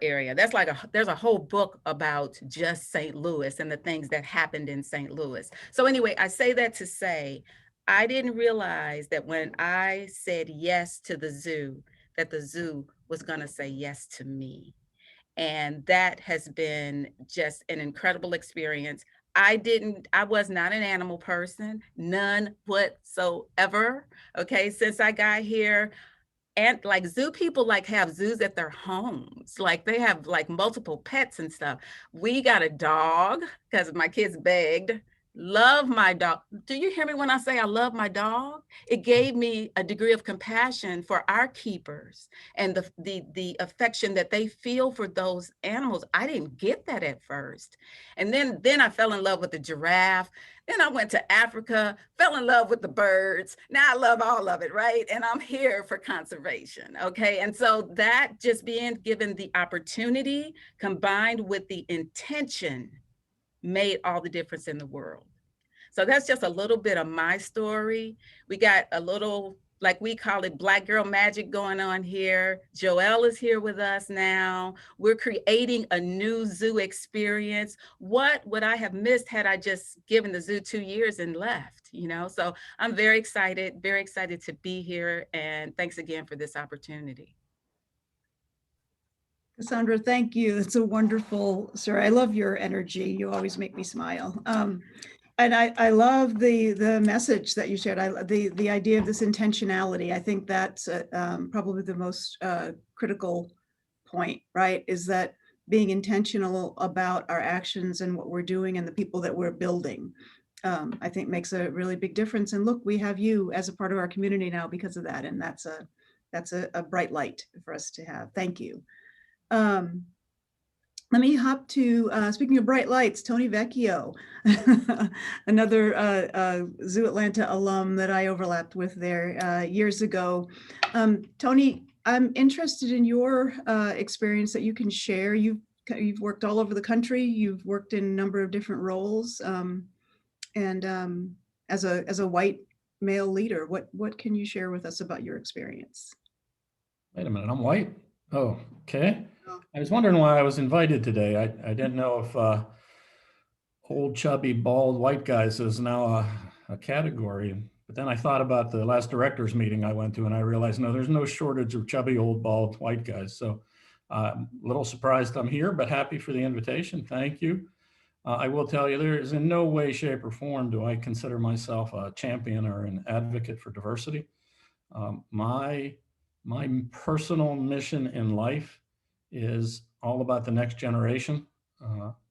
area. There's a whole book about just St. Louis and the things that happened in St. Louis. So anyway, I say that to say, I didn't realize that when I said yes to the zoo, that the zoo was going to say yes to me. And that has been just an incredible experience. I was not an animal person, none whatsoever. Okay, since I got here. And like zoo people have zoos at their homes. Like they have multiple pets and stuff. We got a dog because my kids begged love my dog. Do you hear me when I say I love my dog? It gave me a degree of compassion for our keepers and the affection that they feel for those animals. I didn't get that at first. And then I fell in love with the giraffe. Then I went to Africa, fell in love with the birds. Now I love all of it, right? And I'm here for conservation, okay? And so that just being given the opportunity combined with the intention made all the difference in the world. So that's just a little bit of my story. We got a little, like we call it, Black girl magic going on here. Joelle is here with us now. We're creating a new zoo experience. What would I have missed had I just given the zoo 2 years and left, you know? So I'm very excited to be here. And thanks again for this opportunity. Cassandra, thank you. It's a wonderful story. I love your energy. You always make me smile. And I love the message that you shared. The idea of this intentionality. I think that's probably the most critical point, right? Is that being intentional about our actions and what we're doing and the people that we're building, I think makes a really big difference. And look, we have you as a part of our community now because of that. And that's a bright light for us to have. Thank you. Let me hop to, speaking of bright lights, Tony Vecchio, another Zoo Atlanta alum that I overlapped with there years ago. Tony, I'm interested in your experience that you can share. You've worked all over the country. You've worked in a number of different roles. And as a white male leader, what can you share with us about your experience? Wait a minute, I'm white? Oh, okay. I was wondering why I was invited today. I didn't know if old, chubby, bald white guys is now a category. But then I thought about the last directors meeting I went to, and I realized, no, there's no shortage of chubby, old, bald white guys. So a little surprised I'm here, but happy for the invitation. Thank you. I will tell you, there is in no way, shape, or form do I consider myself a champion or an advocate for diversity. My personal mission in life is all about the next generation.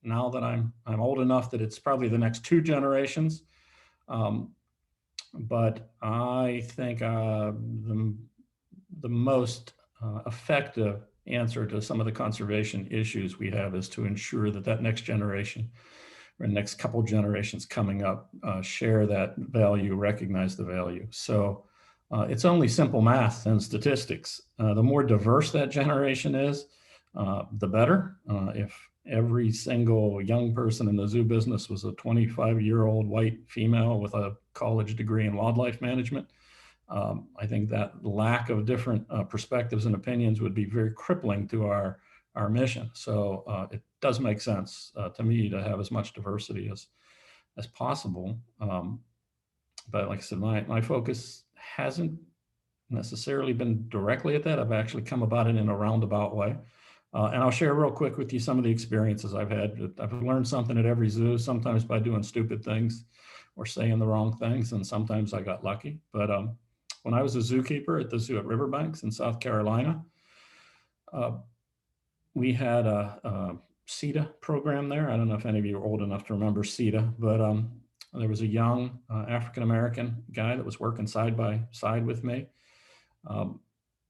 Now that I'm old enough that it's probably the next 2 generations. But I think the most effective answer to some of the conservation issues we have is to ensure that that next generation or next couple generations coming up share that value, recognize the value. So it's only simple math and statistics. The more diverse that generation is, the better. If every single young person in the zoo business was a 25-year-old white female with a college degree in wildlife management, I think that lack of different perspectives and opinions would be very crippling to our mission. So it does make sense to me to have as much diversity as possible. But like I said, my focus hasn't necessarily been directly at that. I've actually come about it in a roundabout way. And I'll share real quick with you some of the experiences I've had. I've learned something at every zoo, sometimes by doing stupid things or saying the wrong things, and sometimes I got lucky. But when I was a zookeeper at the zoo at Riverbanks in South Carolina, we had a CETA program there. I don't know if any of you are old enough to remember CETA, but there was a young African-American guy that was working side by side with me.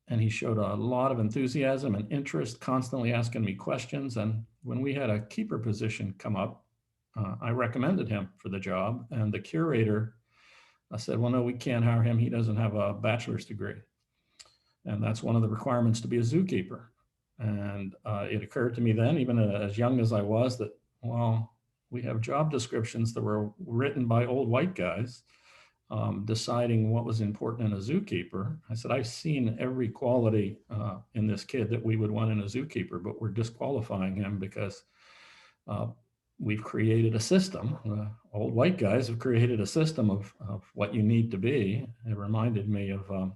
And he showed a lot of enthusiasm and interest, constantly asking me questions. And when we had a keeper position come up, I recommended him for the job. And the curator said, well, no, we can't hire him. He doesn't have a bachelor's degree. And that's one of the requirements to be a zookeeper. And it occurred to me then, even as young as I was, that, well, we have job descriptions that were written by old white guys deciding what was important in a zookeeper. I said, I've seen every quality in this kid that we would want in a zookeeper, but we're disqualifying him because we've created a system. Old white guys have created a system of what you need to be. It reminded me of,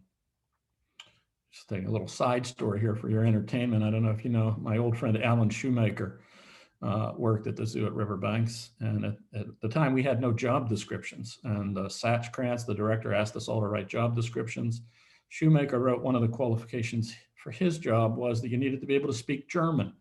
just take a little side story here for your entertainment. I don't know if you know, my old friend Alan Shoemaker worked at the zoo at Riverbanks. And at the time we had no job descriptions. And Satch Krantz, the director, asked us all to write job descriptions. Shoemaker wrote one of the qualifications for his job was that you needed to be able to speak German.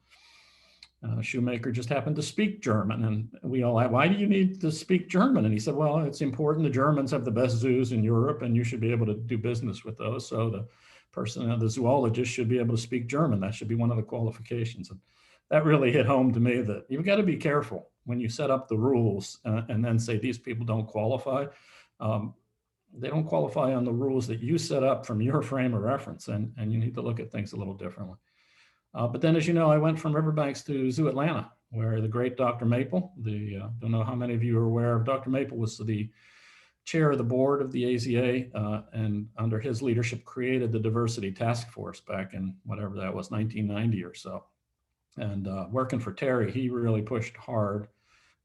shoemaker just happened to speak German. And we all asked, why do you need to speak German? And he said, well, it's important. The Germans have the best zoos in Europe, and you should be able to do business with those. So the person, the zoologist, should be able to speak German. That should be one of the qualifications. And that really hit home to me, that you've got to be careful when you set up the rules and then say these people don't qualify. They don't qualify on the rules that you set up from your frame of reference, and you need to look at things a little differently. But then, as you know, I went from Riverbanks to Zoo Atlanta, where the great Dr. Maple, don't know how many of you are aware of, Dr. Maple was the chair of the board of the AZA, and under his leadership created the diversity task force back in whatever that was, 1990 or so. And working for Terry, he really pushed hard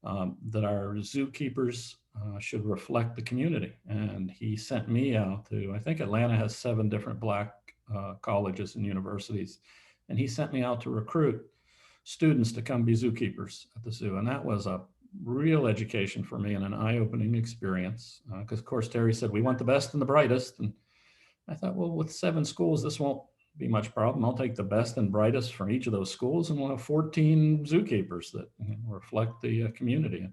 that our zookeepers should reflect the community. And he sent me out to, I think Atlanta has 7 different Black colleges and universities. And he sent me out to recruit students to come be zookeepers at the zoo. And that was a real education for me and an eye-opening experience. Because of course, Terry said, we want the best and the brightest. And I thought, well, with 7 schools, this won't be much problem. I'll take the best and brightest from each of those schools, and we'll have 14 zookeepers that reflect the community.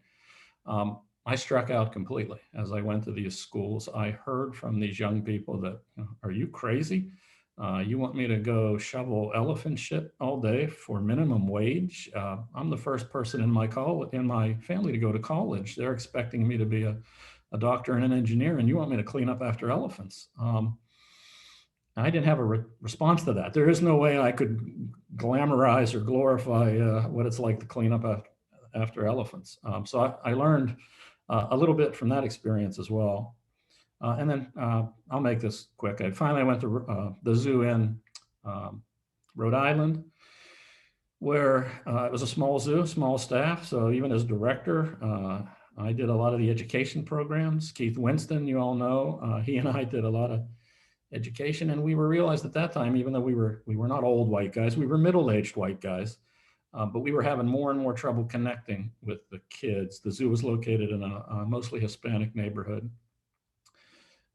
I struck out completely as I went to these schools. I heard from these young people that, are you crazy? You want me to go shovel elephant shit all day for minimum wage? I'm the first person in my family to go to college. They're expecting me to be a doctor and an engineer, and you want me to clean up after elephants? I didn't have a response to that. There is no way I could glamorize or glorify what it's like to clean up after elephants. So I learned a little bit from that experience as well. And then I'll make this quick. I finally went to the zoo in Rhode Island, where it was a small zoo, small staff. So even as director, I did a lot of the education programs. Keith Winston, you all know, he and I did a lot of education, and we were realized at that time, even though we were not old white guys, we were middle-aged white guys, but we were having more and more trouble connecting with the kids. The zoo was located in a mostly Hispanic neighborhood,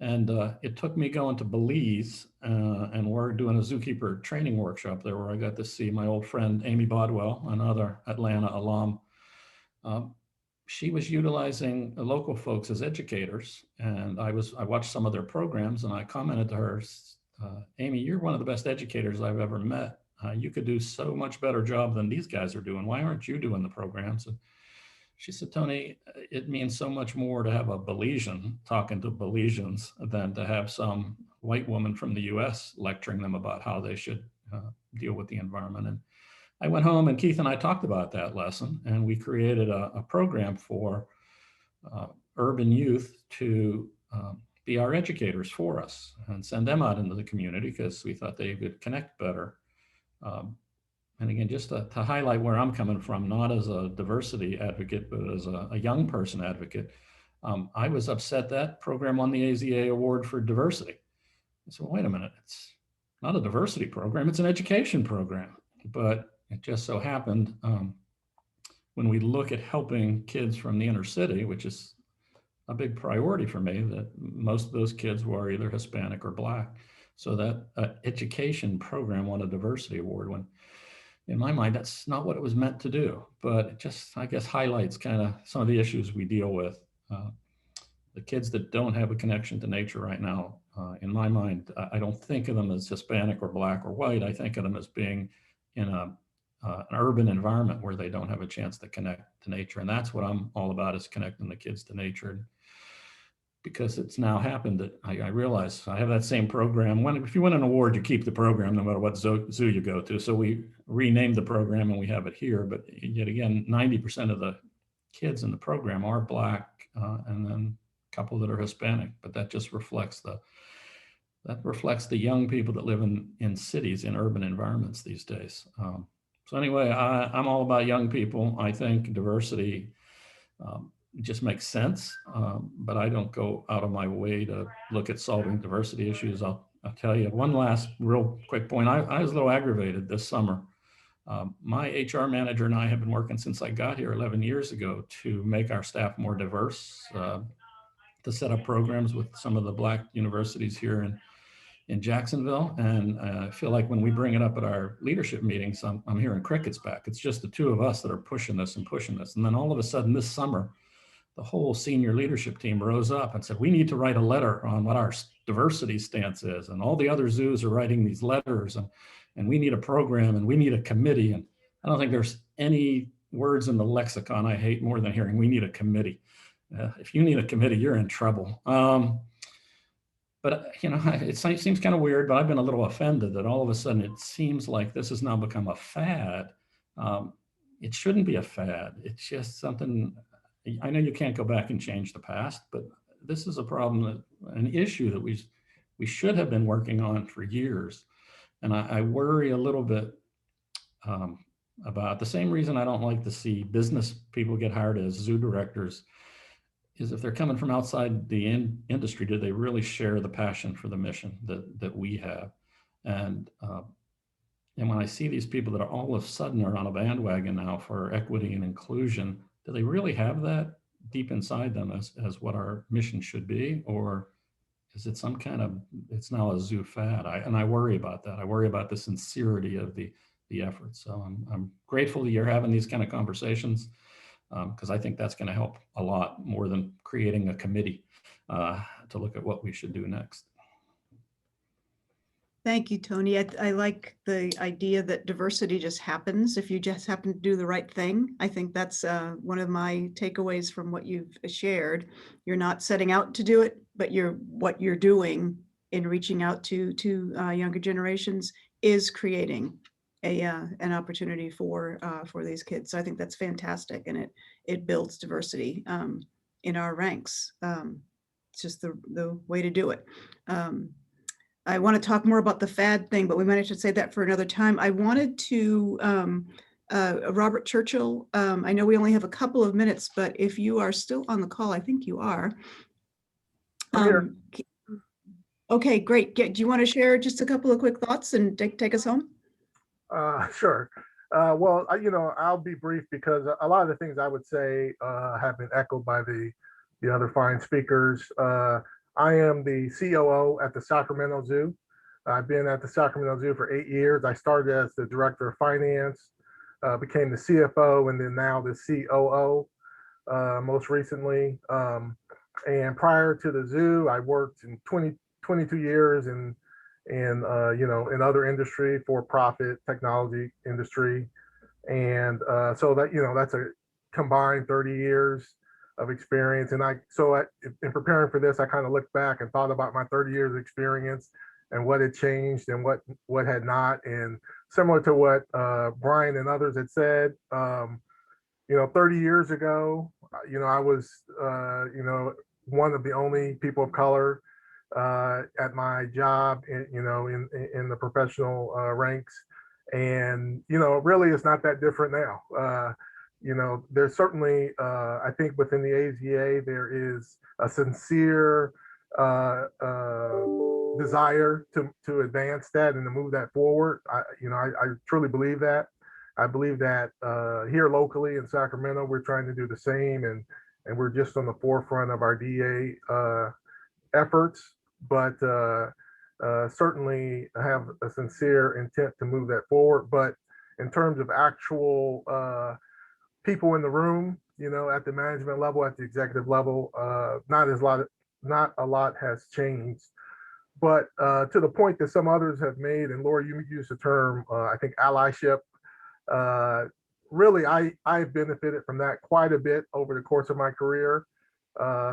and it took me going to Belize, and we're doing a zookeeper training workshop there, where I got to see my old friend Amy Bodwell, another Atlanta alum. She was utilizing the local folks as educators, and I watched some of their programs, and I commented to her, Amy, you're one of the best educators I've ever met. You could do so much better job than these guys are doing. Why aren't you doing the programs? And she said, Tony, it means so much more to have a Belizean talking to Belizeans than to have some white woman from the US lecturing them about how they should deal with the environment. And I went home, and Keith and I talked about that lesson, and we created a program for urban youth to be our educators for us and send them out into the community, because we thought they could connect better. And again, just to highlight where I'm coming from, not as a diversity advocate, but as a young person advocate, I was upset that program won the AZA award for diversity. I said, well, wait a minute, it's not a diversity program, it's an education program. But it just so happened, when we look at helping kids from the inner city, which is a big priority for me, that most of those kids were either Hispanic or Black. So that education program won a diversity award, when in my mind, that's not what it was meant to do. But it just, I guess, highlights kind of some of the issues we deal with. The kids that don't have a connection to nature right now, in my mind, I don't think of them as Hispanic or Black or white. I think of them as being in an urban environment where they don't have a chance to connect to nature. And that's what I'm all about, is connecting the kids to nature. Because it's now happened that I realize I have that same program. If you win an award, you keep the program no matter what zoo you go to. So we renamed the program and we have it here. But yet again, 90% of the kids in the program are Black, and then a couple that are Hispanic. But that just reflects the young people that live in cities, in urban environments these days. So anyway, I'm all about young people. I think diversity just makes sense, but I don't go out of my way to look at solving diversity issues. I'll tell you one last real quick point. I was a little aggravated this summer. My HR manager and I have been working since I got here 11 years ago to make our staff more diverse, to set up programs with some of the Black universities here in Jacksonville. And I feel like when we bring it up at our leadership meetings, I'm hearing crickets back. It's just the two of us that are pushing this and pushing this. And then all of a sudden this summer, the whole senior leadership team rose up and said, we need to write a letter on what our diversity stance is. And all the other zoos are writing these letters, and we need a program and we need a committee. And I don't think there's any words in the lexicon I hate more than hearing we need a committee. If you need a committee, you're in trouble. But you know, it seems kind of weird, but I've been a little offended that all of a sudden it seems like this has now become a fad. It shouldn't be a fad. It's just something. I know you can't go back and change the past, but this is a problem, an issue that we should have been working on for years. And I worry a little bit about the same reason I don't like to see business people get hired as zoo directors is if they're coming from outside the industry, do they really share the passion for the mission that we have? And when I see these people that are all of a sudden are on a bandwagon now for equity and inclusion, do they really have that deep inside them as what our mission should be? Or is it some kind of, it's now a zoo fad? I worry about that. I worry about the sincerity of the effort. So I'm grateful that you're having these kind of conversations, because I think that's going to help a lot more than creating a committee to look at what we should do next. Thank you, Tony. I like the idea that diversity just happens if you just happen to do the right thing. I think that's one of my takeaways from what you've shared. You're not setting out to do it, but what you're doing in reaching out to younger generations is creating an opportunity for these kids. So I think that's fantastic, and it builds diversity in our ranks. It's just the way to do it. I want to talk more about the fad thing, but we might have to say that for another time. I wanted to, Robert Churchill, I know we only have a couple of minutes, but if you are still on the call, I think you are. Okay, great. Do you want to share just a couple of quick thoughts and take us home? Sure. Well, I'll be brief because a lot of the things I would say have been echoed by the other fine speakers. I am the COO at the Sacramento Zoo. I've been at the Sacramento Zoo for 8 years. I started as the director of finance, became the CFO, and then now the COO most recently. And prior to the zoo, I worked in 22 years in other industry, for-profit technology industry. And so that, that's a combined 30 years of experience. And in preparing for this, I kind of looked back and thought about my 30 years experience and what had changed and what had not. And similar to what Brian and others had said, 30 years ago, I was, one of the only people of color at my job, in the professional ranks. And, really it's not that different now. There's certainly, I think within the AZA, there is a sincere desire to advance that and to move that forward. I truly believe that. I believe that here locally in Sacramento, we're trying to do the same, and we're just on the forefront of our DEAI efforts, but certainly have a sincere intent to move that forward. But in terms of actual people in the room, at the management level, at the executive level, not a lot has changed. But to the point that some others have made, and Laura, you used the term, I think, allyship. Really, I've benefited from that quite a bit over the course of my career.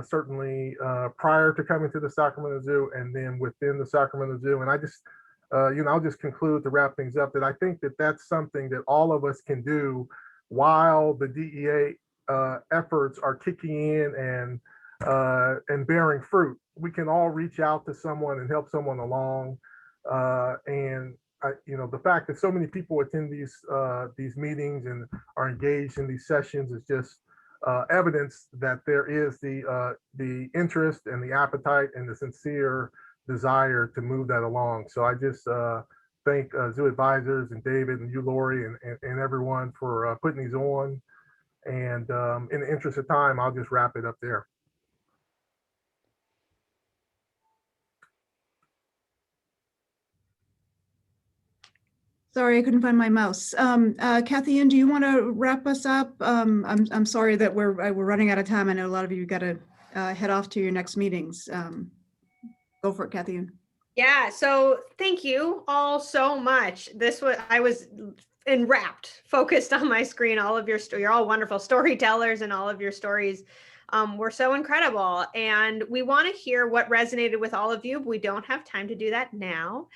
Certainly prior to coming to the Sacramento Zoo, and then within the Sacramento Zoo. And I just, I'll just conclude to wrap things up that I think that that's something that all of us can do while the DEA efforts are kicking in and bearing fruit. We can all reach out to someone and help someone along. The fact that so many people attend these meetings and are engaged in these sessions is just evidence that there is the interest and the appetite and the sincere desire to move that along. So I just thank Zoo Advisors and David and you, Lori, and everyone for putting these on. And in the interest of time, I'll just wrap it up there. Sorry, I couldn't find my mouse. Kathy Ann, do you want to wrap us up? I'm sorry that we're running out of time. I know a lot of you got to head off to your next meetings. Go for it, Kathy Ann. Yeah, so thank you all so much. I was enwrapped, focused on my screen. All of you're all wonderful storytellers, and all of your stories were so incredible. And we want to hear what resonated with all of you, but we don't have time to do that now.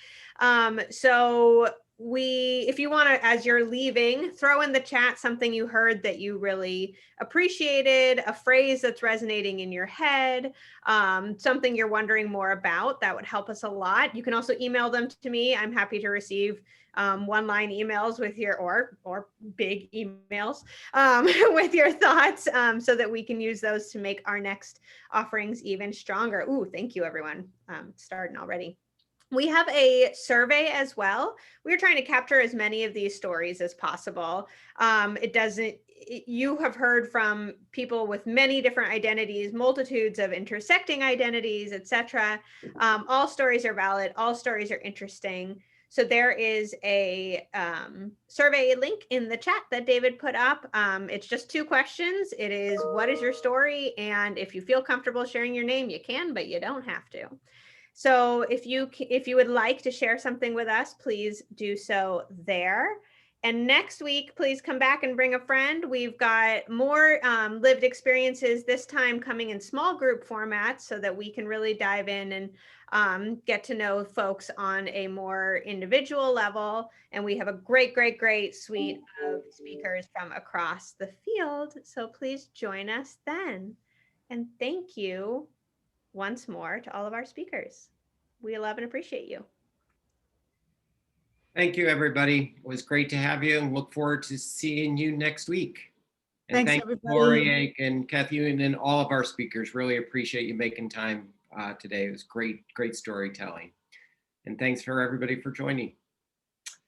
So if you want to, as you're leaving, throw in the chat something you heard that you really appreciated, a phrase that's resonating in your head, something you're wondering more about. That would help us a lot. You can also email them to me. I'm happy to receive one-line emails with your, or big emails with your thoughts, so that we can use those to make our next offerings even stronger. Ooh, thank you, everyone. Starting already. We have a survey as well. We're trying to capture as many of these stories as possible. You have heard from people with many different identities, multitudes of intersecting identities, etc. All stories are valid. All stories are interesting. So there is a survey link in the chat that David put up. It's just 2 questions. It is, what is your story? And if you feel comfortable sharing your name, you can, but you don't have to. So if you would like to share something with us, please do so there. And next week, please come back and bring a friend. We've got more lived experiences, this time coming in small group formats, so that we can really dive in and get to know folks on a more individual level. And we have a great, great, great suite of speakers from across the field. So please join us then. And thank you once more to all of our speakers. We love and appreciate you. Thank you, everybody. It was great to have you, and look forward to seeing you next week. And Thanks, thank everybody. Lori and Kathy and all of our speakers. Really appreciate you making time today. It was great storytelling. And thanks for everybody for joining.